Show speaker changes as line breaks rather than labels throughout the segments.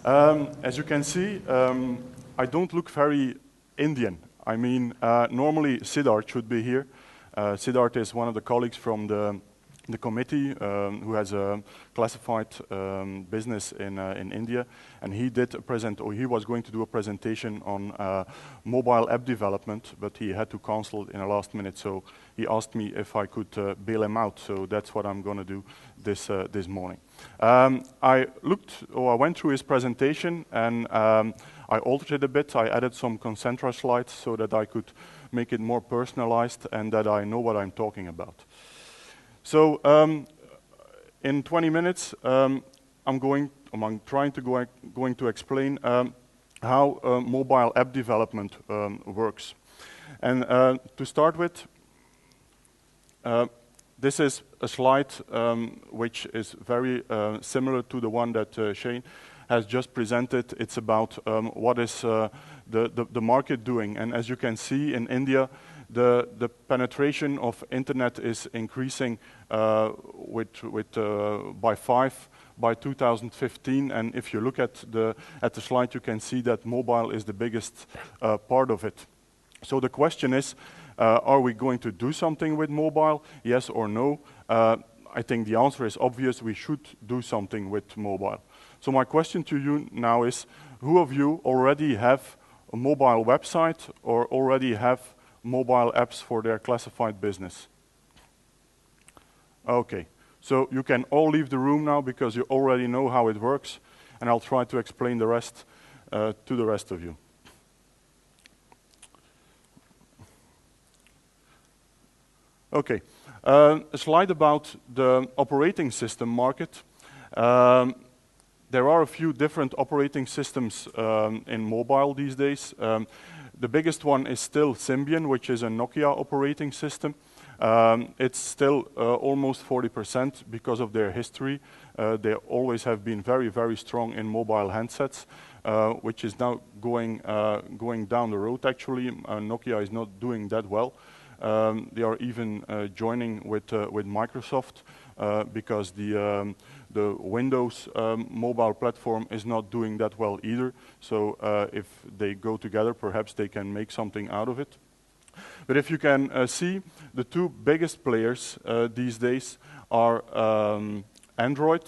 As you can see, I don't look very Indian. I mean, normally Siddharth should be here. Siddharth is one of the colleagues from the committee who has a classified business in India, and he was going to do a presentation on mobile app development, but he had to cancel it in the last minute. So he asked me if I could bail him out. So that's what I'm going to do this morning. I went through his presentation, and I altered it a bit. I added some Concentra slides so that I could make it more personalized and that I know what I'm talking about. So in 20 minutes, I'm going to explain how mobile app development works. And to start with, this is a slide which is very similar to the one that Shane has just presented. It's about what is the market doing. And as you can see in India, the penetration of internet is increasing by 5 by 2015. And if you look at the slide, you can see that mobile is the biggest part of it. So the question is, are we going to do something with mobile? Yes or no? I think the answer is obvious. We should do something with mobile. So my question to you now is, who of you already have a mobile website or already have mobile apps for their classified business? Okay, so you can all leave the room now because you already know how it works, and I'll try to explain the rest to the rest of you. Okay, a slide about the operating system market. There are a few different operating systems in mobile these days. The biggest one is still Symbian, which is a Nokia operating system. It's still almost 40% because of their history. They always have been very, very strong in mobile handsets, which is now going down the road, actually. Nokia is not doing that well. They are even joining with Microsoft because the Windows mobile platform is not doing that well either. So if they go together, perhaps they can make something out of it. But if you can see, the two biggest players these days are Android,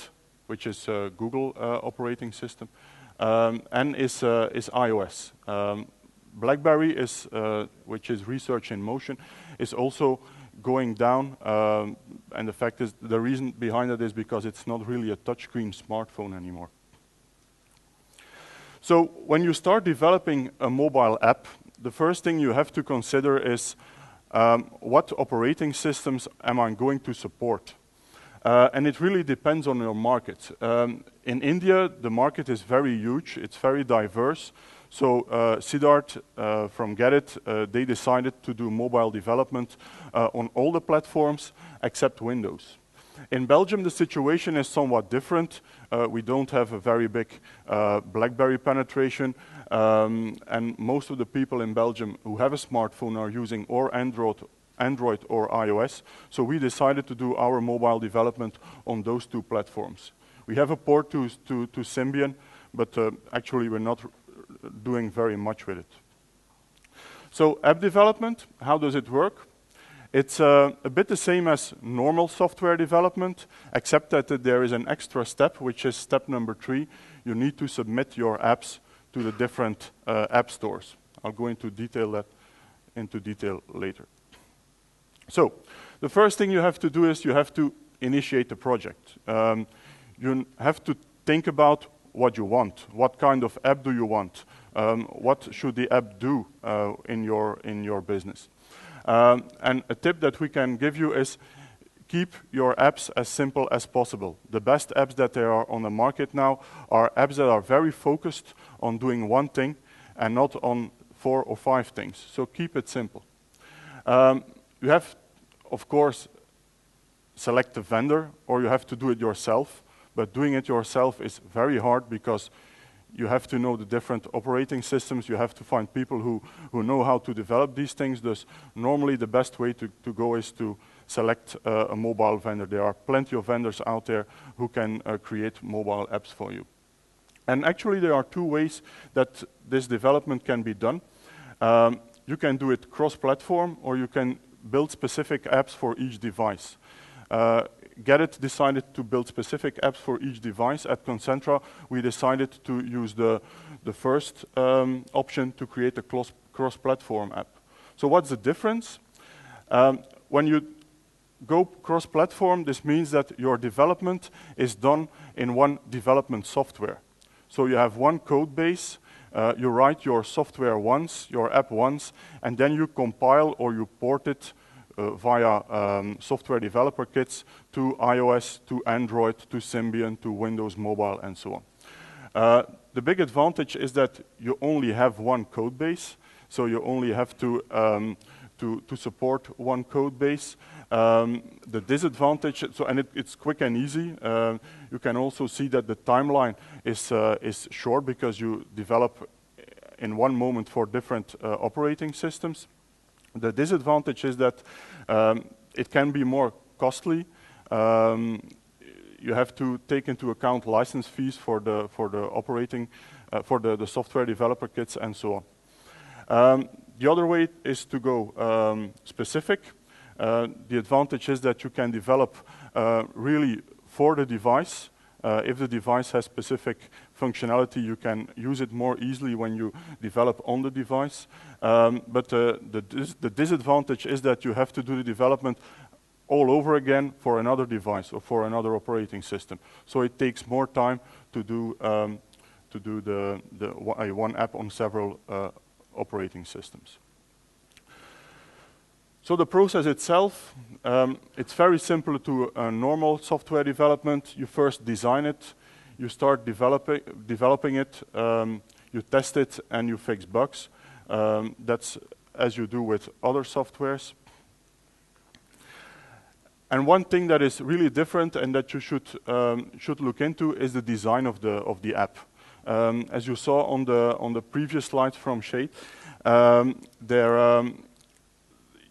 which is Google operating system, and is iOS. BlackBerry is, which is research in motion, is also going down, and the fact is, the reason behind it is because it's not really a touchscreen smartphone anymore. So when you start developing a mobile app, the first thing you have to consider is what operating systems am I going to support? And it really depends on your market. In India, the market is very huge, it's very diverse. So Siddharth from Garrett, they decided to do mobile development on all the platforms except Windows. In Belgium, the situation is somewhat different. We don't have a very big BlackBerry penetration, and most of the people in Belgium who have a smartphone are using or Android or iOS. So we decided to do our mobile development on those two platforms. We have a port to Symbian, but actually we're not doing very much with it. So app development, how does it work? It's a bit the same as normal software development, except that there is an extra step, which is step number 3. You need to submit your apps to the different app stores. I'll go into detail later. So the first thing you have to do is you have to initiate the project. You have to think about what you want. What kind of app do you want? What should the app do in your business? And a tip that we can give you is keep your apps as simple as possible. The best apps that there are on the market now are apps that are very focused on doing one thing and not on 4 or 5 things. So keep it simple. You have, of course, select a vendor, or you have to do it yourself. But doing it yourself is very hard because you have to know the different operating systems. You have to find people who know how to develop these things. Thus, normally the best way to go is to select a mobile vendor. There are plenty of vendors out there who can create mobile apps for you. And actually there are two ways that this development can be done. You can do it cross-platform, or you can build specific apps for each device. Garrett decided to build specific apps for each device. At Concentra, we decided to use the first option to create a cross-platform app. So what's the difference? When you go cross-platform, this means that your development is done in one development software. So you have one code base, you write your software once, your app once, and then you compile or you port it via software developer kits to iOS, to Android, to Symbian, to Windows Mobile, and so on. The big advantage is that you only have one code base, so you only have to support one code base. The disadvantage, it's quick and easy. You can also see that the timeline is short because you develop in one moment for different operating systems. The disadvantage is that it can be more costly. You have to take into account license fees for the operating, for the software developer kits and so on. The other way is to go specific. The advantage is that you can develop really for the device. If the device has specific functionality, you can use it more easily when you develop on the device. But the disadvantage is that you have to do the development all over again for another device or for another operating system. So it takes more time to do one app on several operating systems. So the process itself, it's very similar to a normal software development. You first design it, you start developing it, you test it, and you fix bugs. That's as you do with other softwares. And one thing that is really different and that you should look into is the design of the app. As you saw on the previous slide from Shade,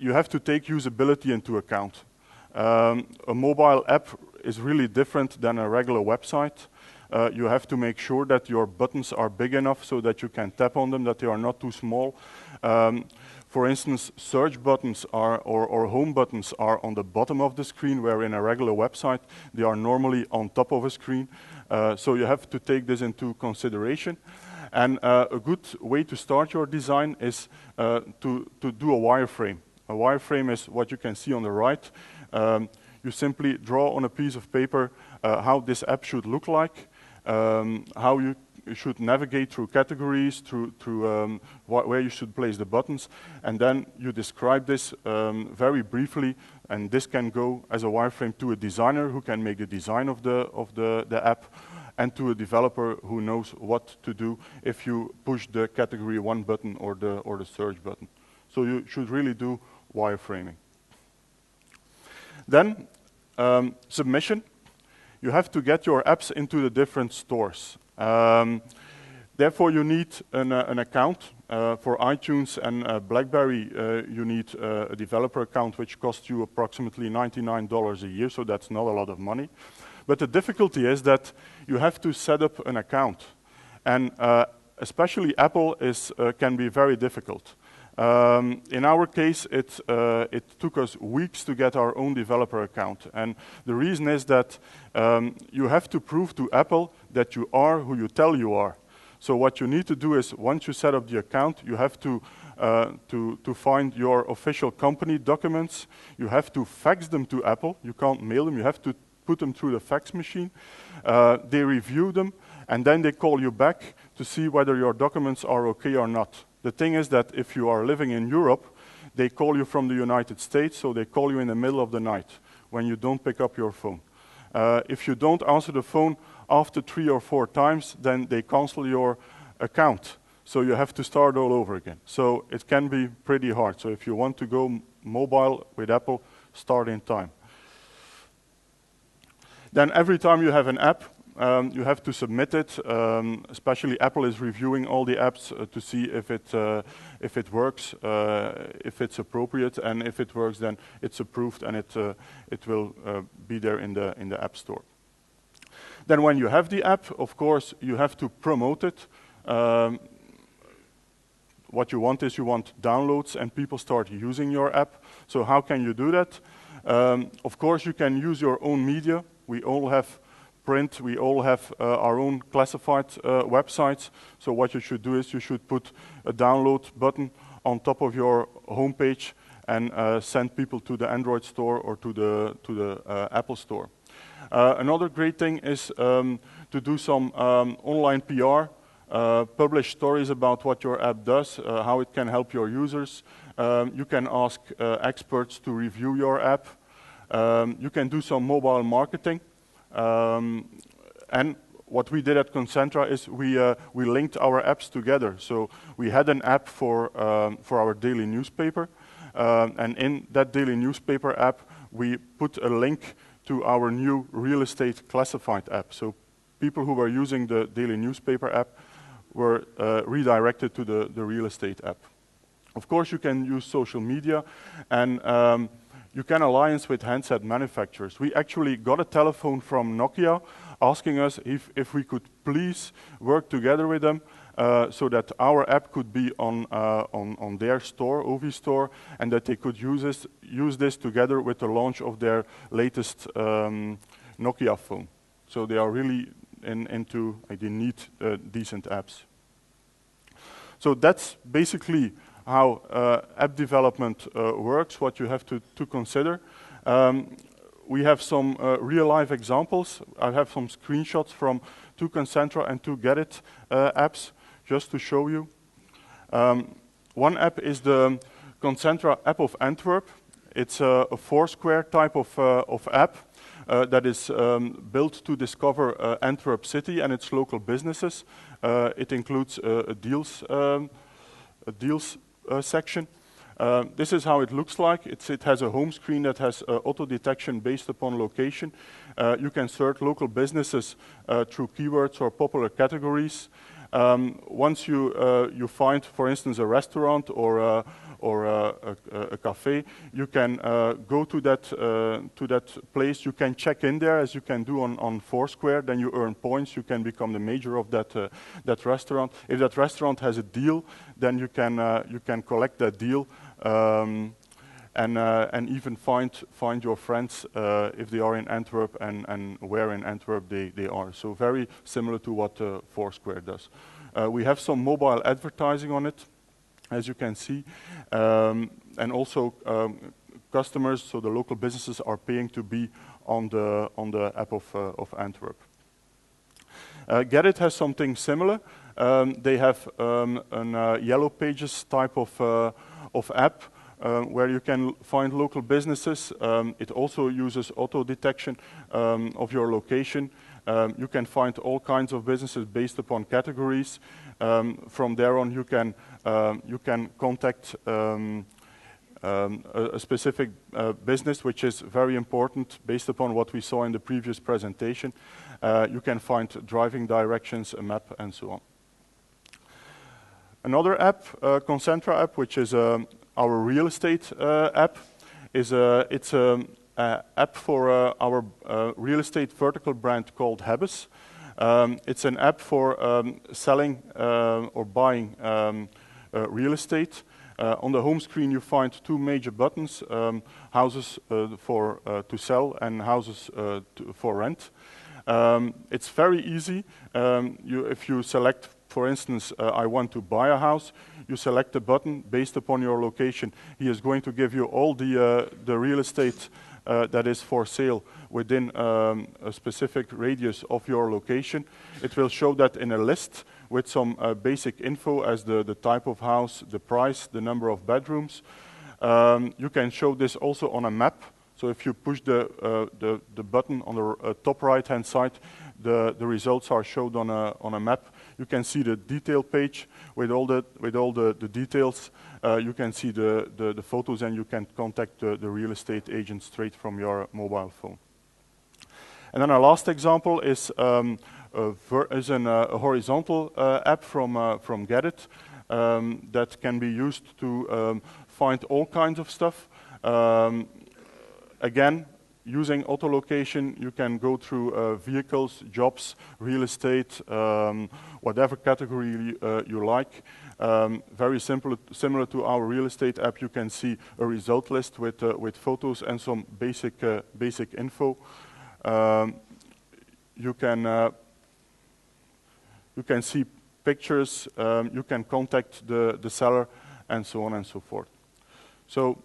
you have to take usability into account. A mobile app is really different than a regular website. You have to make sure that your buttons are big enough so that you can tap on them, that they are not too small. For instance, search buttons or home buttons are on the bottom of the screen, where in a regular website they are normally on top of a screen. So you have to take this into consideration. And a good way to start your design is to do a wireframe. A wireframe is what you can see on the right. You simply draw on a piece of paper how this app should look like, how you should navigate through categories, through where you should place the buttons, and then you describe this very briefly, and this can go as a wireframe to a designer who can make the design of the app, and to a developer who knows what to do if you push the category 1 button or the search button. So you should really do wireframing. Then submission. You have to get your apps into the different stores. Therefore, you need an account. For iTunes and BlackBerry, you need a developer account, which costs you approximately $99 a year, so that's not a lot of money. But the difficulty is that you have to set up an account. And especially Apple can be very difficult. In our case, it took us weeks to get our own developer account. And the reason is that you have to prove to Apple that you are who you tell you are. So what you need to do is, once you set up the account, you have to find your official company documents. You have to fax them to Apple. You can't mail them. You have to put them through the fax machine. They review them, and then they call you back to see whether your documents are okay or not. The thing is that if you are living in Europe, they call you from the United States, so they call you in the middle of the night when you don't pick up your phone. If you don't answer the phone after 3 or 4 times, then they cancel your account. So you have to start all over again. So it can be pretty hard. So if you want to go mobile with Apple, start in time. Then every time you have an app, you have to submit it. Especially Apple is reviewing all the apps to see if it works, if it's appropriate, and if it works, then it's approved and it will be there in the App Store. Then when you have the app, of course, you have to promote it. What you want is you want downloads and people start using your app. So how can you do that? Of course, you can use your own media. We all have print, we all have our own classified websites. So what you should do is you should put a download button on top of your homepage and send people to the Android store or to the Apple store. Another great thing is to do some online PR, publish stories about what your app does, how it can help your users. You can ask experts to review your app. You can do some mobile marketing. And what we did at Concentra is we linked our apps together. So we had an app for our daily newspaper. And in that daily newspaper app, we put a link to our new real estate classified app. So people who were using the daily newspaper app were redirected to the real estate app. Of course, you can use social media, and you can alliance with handset manufacturers. We actually got a telephone from Nokia asking us if we could please work together with them so that our app could be on their store, OV store, and that they could use this together with the launch of their latest Nokia phone. So they are really into, they need decent apps. So that's basically how app development works, what you have to consider. We have some real-life examples. I have some screenshots from 2 Concentra and 2 Garrett apps, just to show you. One app is the Concentra app of Antwerp. It's a Foursquare type of app that is built to discover Antwerp city and its local businesses. It includes a deals section. This is how it looks like. It has a home screen that has auto detection based upon location. You can search local businesses through keywords or popular categories. Once you find, for instance, a restaurant or a cafe, you can go to that place. You can check in there, as you can do on Foursquare. Then you earn points. You can become the manager of that restaurant. If that restaurant has a deal, then you can collect that deal and even find your friends if they are in Antwerp and where in Antwerp they are. So very similar to what Foursquare does. We have some mobile advertising on it, as you can see, and also customers, so the local businesses are paying to be on the app of Antwerp. Garrett has something similar. They have a Yellow Pages type of app where you can find local businesses. It also uses auto detection of your location. You can find all kinds of businesses based upon categories. From there on, you can contact a specific business, which is very important based upon what we saw in the previous presentation. You can find driving directions, a map, and so on. Another app, Concentra app, which is our real estate app, it's an app for our real estate vertical brand called Habes. It's an app for selling or buying real estate. On the home screen, you find 2 major buttons: houses to sell and houses for rent. It's very easy. If you select, for instance, I want to buy a house, you select a button based upon your location. He is going to give you all the real estate that is for sale within a specific radius of your location. It will show that in a list with some basic info as the type of house, the price, the number of bedrooms. You can show this also on a map. So if you push the button on the top right-hand side, the results are showed on a map. You can see the detail page with all the details. You can see the photos, and you can contact the real estate agent straight from your mobile phone. And then our last example is a horizontal app from Garrett that can be used to find all kinds of stuff. Again, using auto location, you can go through vehicles, jobs, real estate, whatever category you like. Very simple, similar to our real estate app. You can see a result list with photos and some basic info. You can see pictures. You can contact the seller, and so on and so forth. So,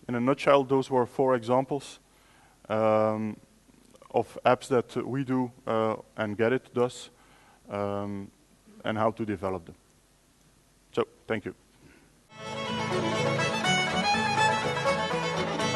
in a nutshell, those were 4 examples of apps that we do and Garrett does, and how to develop them. So, thank you.